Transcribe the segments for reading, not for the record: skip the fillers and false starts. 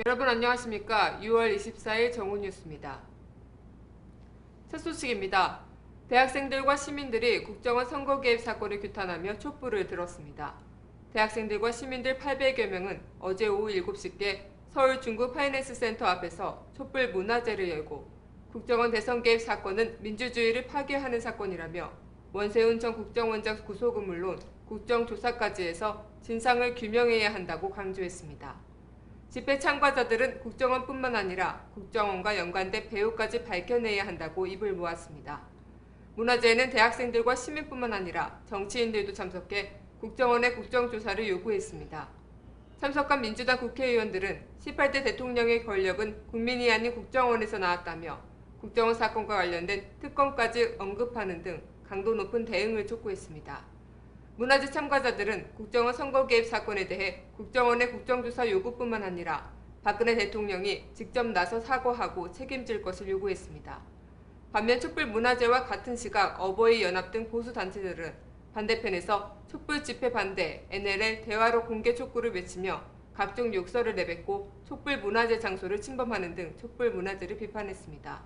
여러분 안녕하십니까? 6월 24일 정오뉴스입니다. 첫 소식입니다. 대학생들과 시민들이 국정원 선거 개입 사건을 규탄하며 촛불을 들었습니다. 대학생들과 시민들 800여 명은 어제 오후 7시께 서울 중구 파이낸스 센터 앞에서 촛불 문화제를 열고 국정원 대선 개입 사건은 민주주의를 파괴하는 사건이라며 원세훈 전 국정원장 구속은 물론 국정조사까지 해서 진상을 규명해야 한다고 강조했습니다. 집회 참가자들은 국정원뿐만 아니라 국정원과 연관된 배후까지 밝혀내야 한다고 입을 모았습니다. 문화제에는 대학생들과 시민뿐만 아니라 정치인들도 참석해 국정원의 국정조사를 요구했습니다. 참석한 민주당 국회의원들은 18대 대통령의 권력은 국민이 아닌 국정원에서 나왔다며 국정원 사건과 관련된 특검까지 언급하는 등 강도 높은 대응을 촉구했습니다. 문화제 참가자들은 국정원 선거 개입 사건에 대해 국정원의 국정조사 요구뿐만 아니라 박근혜 대통령이 직접 나서 사과하고 책임질 것을 요구했습니다. 반면 촛불 문화제와 같은 시각 어버이 연합 등 보수단체들은 반대편에서 촛불 집회 반대, NLL 대화로 공개 촉구를 외치며 각종 욕설을 내뱉고 촛불 문화제 장소를 침범하는 등 촛불 문화제를 비판했습니다.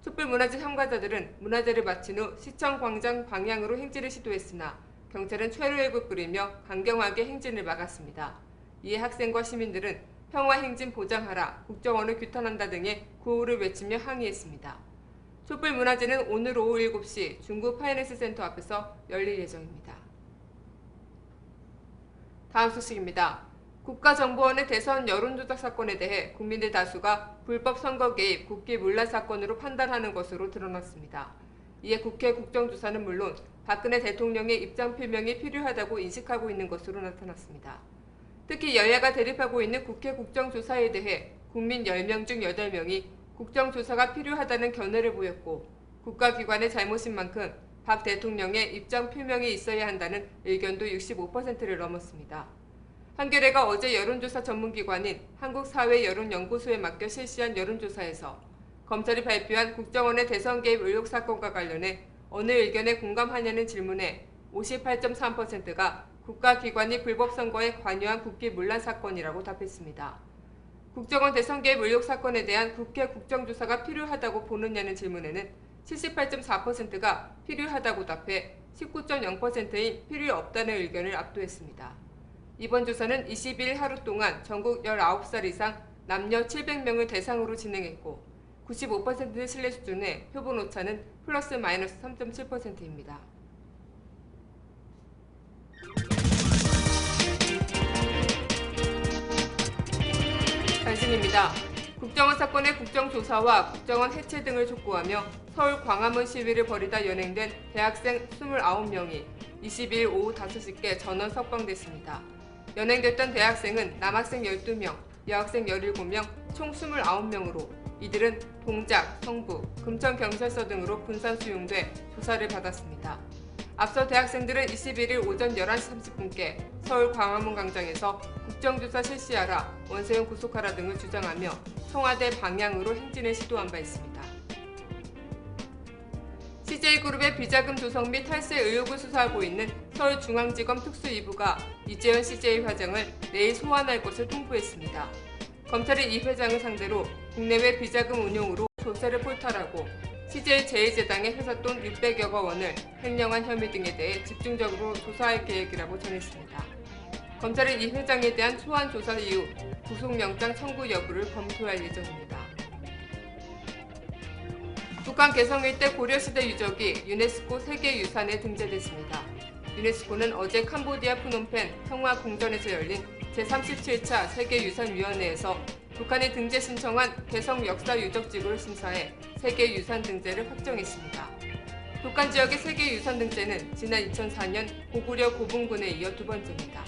촛불 문화제 참가자들은 문화제를 마친 후 시청 광장 방향으로 행진을 시도했으나 경찰은 최루액을 뿌리며 강경하게 행진을 막았습니다. 이에 학생과 시민들은 평화 행진 보장하라, 국정원을 규탄한다 등의 구호를 외치며 항의했습니다. 촛불 문화제는 오늘 오후 7시 중구 파이낸스 센터 앞에서 열릴 예정입니다. 다음 소식입니다. 국가정보원의 대선 여론조작 사건에 대해 국민들 다수가 불법 선거 개입, 국기 문란 사건으로 판단하는 것으로 드러났습니다. 이에 국회 국정조사는 물론 박근혜 대통령의 입장 표명이 필요하다고 인식하고 있는 것으로 나타났습니다. 특히 여야가 대립하고 있는 국회 국정조사에 대해 국민 10명 중 8명이 국정조사가 필요하다는 견해를 보였고 국가기관의 잘못인 만큼 박 대통령의 입장 표명이 있어야 한다는 의견도 65%를 넘었습니다. 한겨레가 어제 여론조사 전문기관인 한국사회여론연구소에 맡겨 실시한 여론조사에서 검찰이 발표한 국정원의 대선 개입 의혹 사건과 관련해 어느 의견에 공감하냐는 질문에 58.3%가 국가기관이 불법 선거에 관여한 국기 문란 사건이라고 답했습니다. 국정원 대선 개입 의혹 사건에 대한 국회 국정조사가 필요하다고 보느냐는 질문에는 78.4%가 필요하다고 답해 19.0%인 필요 없다는 의견을 압도했습니다. 이번 조사는 22일 하루 동안 전국 19살 이상 남녀 700명을 대상으로 진행했고 95% 신뢰 수준의 표본 오차는 플러스 마이너스 3.7%입니다. 단신입니다. 국정원 사건의 국정조사와 국정원 해체 등을 촉구하며 서울 광화문 시위를 벌이다 연행된 대학생 29명이 22일 오후 5시께 전원 석방됐습니다. 연행됐던 대학생은 남학생 12명, 여학생 17명, 총 29명으로 이들은 동작, 성북, 금천경찰서 등으로 분산 수용돼 조사를 받았습니다. 앞서 대학생들은 21일 오전 11시 30분께 서울 광화문 광장에서 국정조사 실시하라, 원세훈 구속하라 등을 주장하며 청와대 방향으로 행진을 시도한 바 있습니다. CJ그룹의 비자금 조성 및 탈세 의혹을 수사하고 있는 서울중앙지검 특수 2부가 이재현 CJ 회장을 내일 소환할 것을 통보했습니다. 검찰이 이 회장을 상대로 국내외 비자금 운용으로 조세를 포탈하고 CJ 제2재당의 회사돈 600여억 원을 횡령한 혐의 등에 대해 집중적으로 조사할 계획이라고 전했습니다. 검찰은 이 회장에 대한 소환 조사 이후 구속영장 청구 여부를 검토할 예정입니다. 북한 개성 일대 고려시대 유적이 유네스코 세계유산에 등재됐습니다. 유네스코는 어제 캄보디아 프놈펜 평화궁전에서 열린 제37차 세계유산위원회에서 북한이 등재 신청한 개성 역사유적지구를 심사해 세계유산 등재를 확정했습니다. 북한 지역의 세계유산 등재는 지난 2004년 고구려 고분군에 이어 두 번째입니다.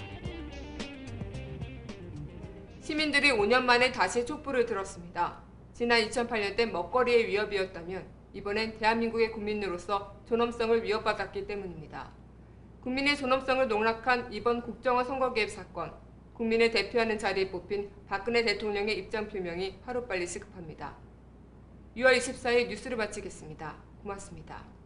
시민들이 5년 만에 다시 촛불을 들었습니다. 지난 2008년 때 먹거리의 위협이었다면 이번엔 대한민국의 국민으로서 존엄성을 위협받았기 때문입니다. 국민의 존엄성을 농락한 이번 국정원 선거 개입 사건, 국민을 대표하는 자리에 뽑힌 박근혜 대통령의 입장 표명이 하루빨리 시급합니다. 6월 24일 뉴스를 마치겠습니다. 고맙습니다.